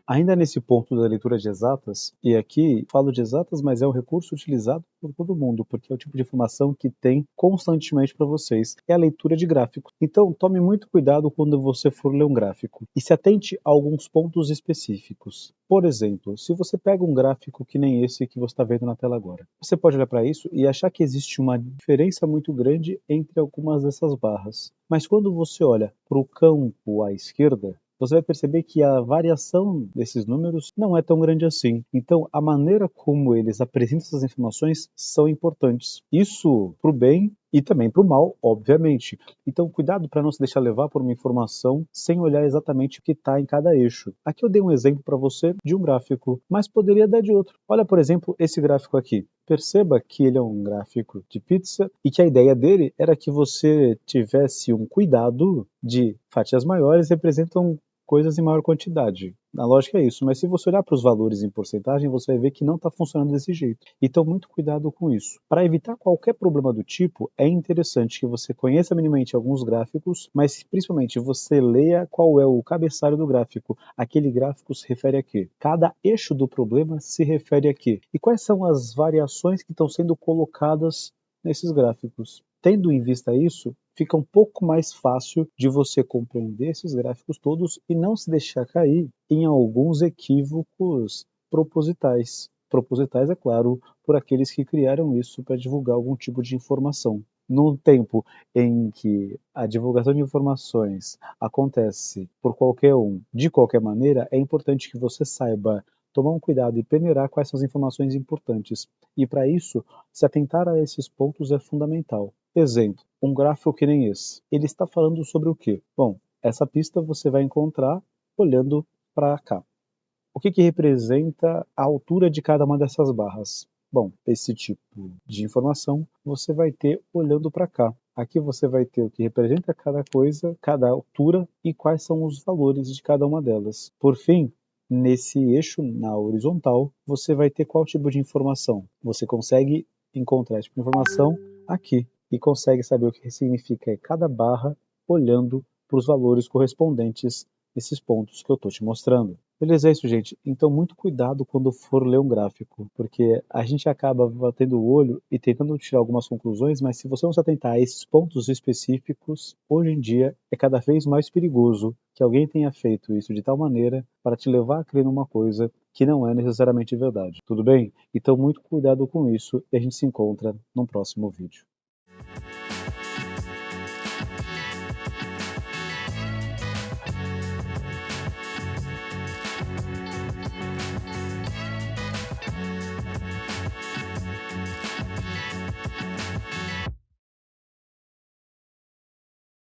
Ainda nesse ponto da leitura de exatas, e aqui falo de exatas, mas é um recurso utilizado por todo mundo, porque é o tipo de informação que tem constantemente para vocês, é a leitura de gráficos. Então, tome muito cuidado quando você for ler um gráfico e se atente a alguns pontos específicos. Por exemplo, se você pega um gráfico que nem esse que você está vendo na tela agora, você pode olhar para isso e achar que existe uma diferença muito grande entre algumas dessas barras. Mas quando você olha para o campo à esquerda, você vai perceber que a variação desses números não é tão grande assim. Então, a maneira como eles apresentam essas informações são importantes. Isso para o bem e também para o mal, obviamente. Então, cuidado para não se deixar levar por uma informação sem olhar exatamente o que está em cada eixo. Aqui eu dei um exemplo para você de um gráfico, mas poderia dar de outro. Olha, por exemplo, esse gráfico aqui. Perceba que ele é um gráfico de pizza e que a ideia dele era que você tivesse um cuidado de fatias maiores representam coisas em maior quantidade. Na lógica é isso, mas se você olhar para os valores em porcentagem, você vai ver que não está funcionando desse jeito. Então, muito cuidado com isso. Para evitar qualquer problema do tipo, é interessante que você conheça minimamente alguns gráficos, mas principalmente você leia qual é o cabeçalho do gráfico. Aquele gráfico se refere a quê? Cada eixo do problema se refere a quê? E quais são as variações que estão sendo colocadas nesses gráficos? Tendo em vista isso, fica um pouco mais fácil de você compreender esses gráficos todos e não se deixar cair em alguns equívocos propositais. Propositais, é claro, por aqueles que criaram isso para divulgar algum tipo de informação. Num tempo em que a divulgação de informações acontece por qualquer um, de qualquer maneira, é importante que você saiba tomar um cuidado e peneirar quais são as informações importantes. E para isso, se atentar a esses pontos é fundamental. Exemplo, um gráfico que nem esse. Ele está falando sobre o quê? Bom, essa pista você vai encontrar olhando para cá. O que representa a altura de cada uma dessas barras? Bom, esse tipo de informação você vai ter olhando para cá. Aqui você vai ter o que representa cada coisa, cada altura e quais são os valores de cada uma delas. Por fim, nesse eixo, na horizontal, você vai ter qual tipo de informação? Você consegue encontrar esse tipo de informação aqui e consegue saber o que significa cada barra olhando para os valores correspondentes nesses pontos que eu estou te mostrando. Beleza, é isso, gente. Então, muito cuidado quando for ler um gráfico, porque a gente acaba batendo o olho e tentando tirar algumas conclusões, mas se você não se atentar a esses pontos específicos, hoje em dia é cada vez mais perigoso que alguém tenha feito isso de tal maneira para te levar a crer numa coisa que não é necessariamente verdade. Tudo bem? Então, muito cuidado com isso e a gente se encontra no próximo vídeo.